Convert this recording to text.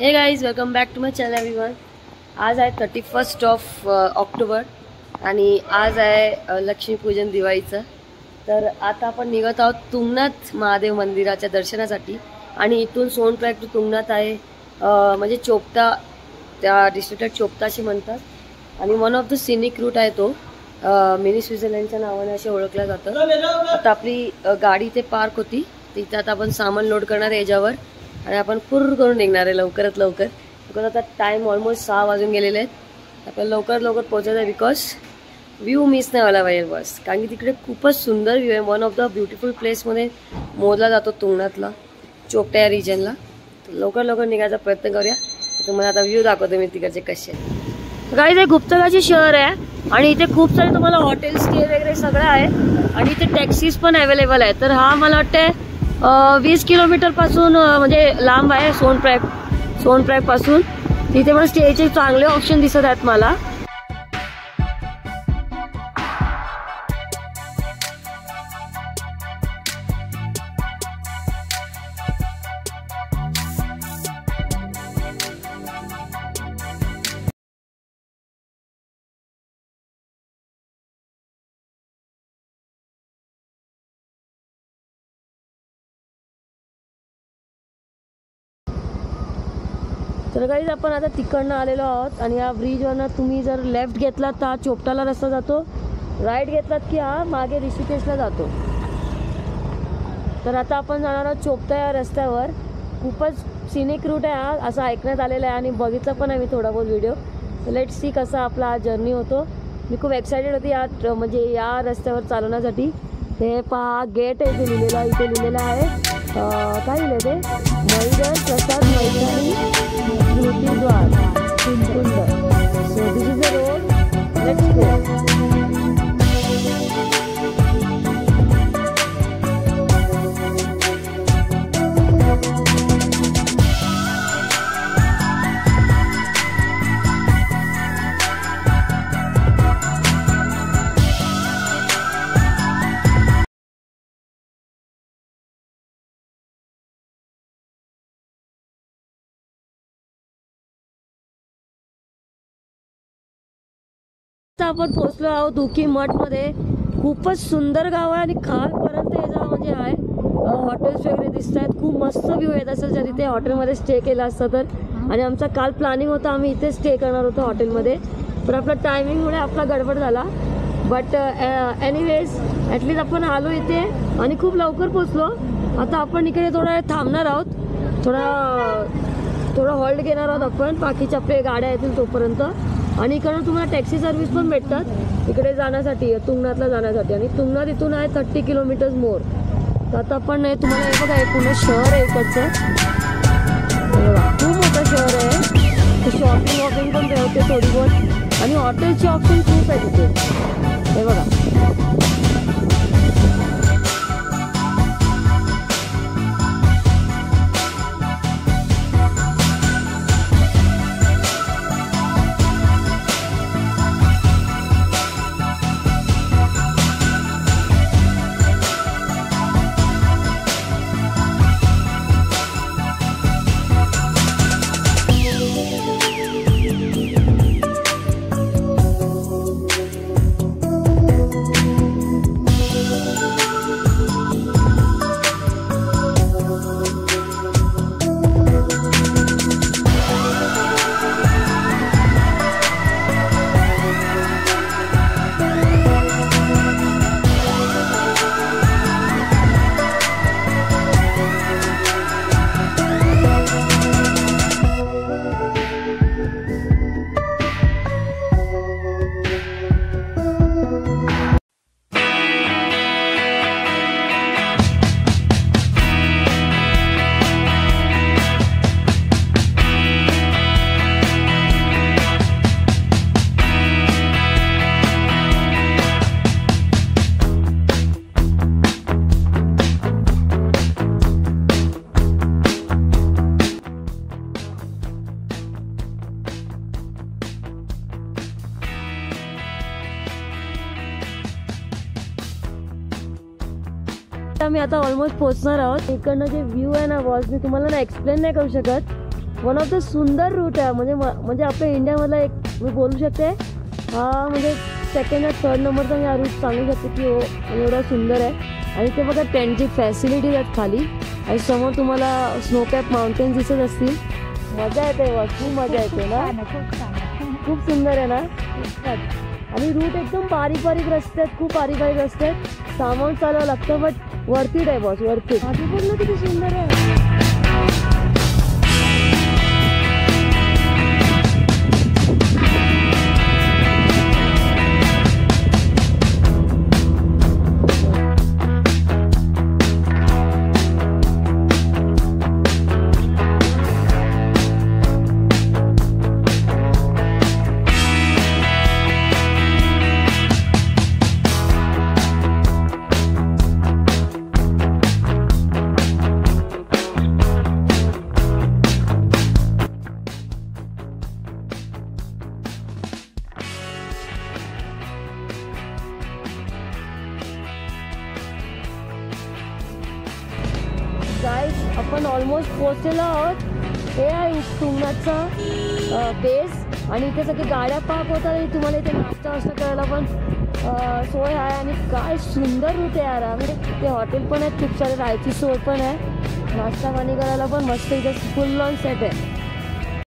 हे guys, welcome back to my channel everyone. आज आहे 31 ऑफ ऑक्टोबर आणि आज आहे लक्ष्मीपूजन दिवाळीचं। तर आता आपण निघत आहोत तुंगनाथ महादेव मंदिराच्या दर्शनासाठी आणि इथून सोनप्रयाग टू तुंगनाथ आहे म्हणजे चोपता, त्या डिस्ट्रिक्ट चोपताशी म्हणतात आणि one of the scenic route आहे तो। मिनी स्वित्झर्लंडच्या नावाने असे ओळखलं जातं। आता आपली गाडी ते पार्क होती, तिथे आता आपण सामान लोड करणार आहे याच्यावर आणि आपण पूर्ण करून निघणार आहे लवकरात लवकर। बिकॉज आता टाइम ऑलमोस्ट 6 वाजून गेलेले आहेत। आपल्याला लवकरात लवकर पोहोचायचं आहे बिकॉज व्ह्यू मिस नाही व्हायला पाहिजे बस, कारण की तिकडे खूपच सुंदर व्ह्यू आहे। वन ऑफ द ब्युटिफुल प्लेसमध्ये मोजला जातो तुंगनाथला, चोपटा या रिजनला। तर लवकर लवकर निघायचा प्रयत्न करूया। तुम्हाला आता व्ह्यू दाखवतो मी तिकडचे कसे आहेत। गाईज, हे गुप्तकाशी शहर आहे आणि इथे खूप सारे तुम्हाला हॉटेल स्टे वगैरे सगळं आहे आणि इथे टॅक्सीज पण अवेलेबल आहे। तर हा मला वाटतं 20 किलोमीटर पासून म्हणजे लांब आहे सोनप्रयाग पासून। तिथे पण स्टेचे चांगले ऑप्शन दिसत आहेत मला। तर गाईज, आपण आता तिकडनं आलेलो आहोत आणि या ब्रिजवरनं तुम्ही जर लेफ्ट घेतलात तर हा चोपटाला रस्ता जातो, राईट घेतलात की हा मागे ऋषिकेशला जातो। तर आता आपण जाणार आहोत चोपता या रस्त्यावर। खूपच सिनिक रूट आहे हा, असं ऐकण्यात आलेलं आहे आणि बघितलं पण आहे मी थोडा बहुत व्हिडिओ। तर लेट्स सी कसा आपला हा जर्नी होतो। मी खूप एक्सायटेड होती या रस्त्यावर चालवण्यासाठी। ते पहा, गेट आहे इथे लिहिलेलं आहे काय लिहिलं ते, मैदर प्रसाद मैदानी स्मृतिद्वार कुंकुंड। So this is the road, let's go. आपण पोहोचलो आहोत उकी मठ मध्ये। खूपच सुंदर गाव आहे आणि खालपर्यंत याचा म्हणजे आहे हॉटेल्स वगैरे दिसत आहेत। खूप मस्त व्ह्यू येत असेल जर इथे हॉटेलमध्ये स्टे केला असता तर। आणि आमचा काल प्लॅनिंग होता आम्ही इथे स्टे करणार होतो हॉटेलमध्ये, पण आपला टायमिंगमुळे आपला गडबड झाला। बट एनिवेज ॲटलीस्ट आपण आलो इथे आणि खूप लवकर पोचलो। आता आपण इकडे थोडा वेळ थांबणार आहोत, थोडा हॉल्ट घेणार आहोत आपण, बाकीच्या आपल्या गाड्या येतील तोपर्यंत। आणि इकडून तुम्हाला टॅक्सी सर्व्हिस पण भेटतात इकडे जाण्यासाठी, तुंगनाथला जाण्यासाठी। आणि तुंगनाथ इथून आहे 30 किलोमीटर्स मोर। तर आता आपण तुम्हाला हे बघा, हे पूर्ण शहर आहे इकडचं, खूप मोठं शहर आहे। शॉपिंग वॉपिंग पण ठेवते थोडी बहुत आणि हॉटेलचे ऑप्शन खूप आहे तिथे, हे बघा। आम्ही आता ऑलमोस्ट पोहोचणार आहोत। इकडनं जे व्ह्यू आहे ना बॉस, मी तुम्हाला ना एक्सप्लेन नाही करू शकत। वन ऑफ द सुंदर रूट आहे. म्हणजे आपल्या इंडियामधला एक मी बोलू शकते हा म्हणजे सेकंड या थर्ड नंबरचा मी हा रूट सांगू शकते की हो एवढा सुंदर आहे. आणि ते बघा टेंटची फॅसिलिटीज आहेत खाली आणि समोर तुम्हाला स्नोकॅप माउंटेन्स दिसत असतील. मजा येते बघ, खूप मजा येते ना. खूप सुंदर आहे ना. आणि रूट एकदम बारीक बारीक रस्ते आहेत, खूप बारीक बारीक रस्ते आहेत. सामान चालवावं लागतं बट वरती आहे बॉस, वरती. आधी बोललं किती सुंदर आहे. गाईज आपण ऑलमोस्ट पोहोचलेलो आहोत. हे आहे तुंगनाथचा बेस आणि इथे सगळे गाड्या पार्क होतात आणि तुम्हाला इथे नाश्ता वास्ता करायला पण सोय आहे. आणि काय सुंदर रूट आहे यार. म्हणजे ते हॉटेल पण आहेत, खूप सारे राहायची सोय पण आहे, नाश्ता पाणी करायला पण मस्त इथे फुल ऑन सेट आहे.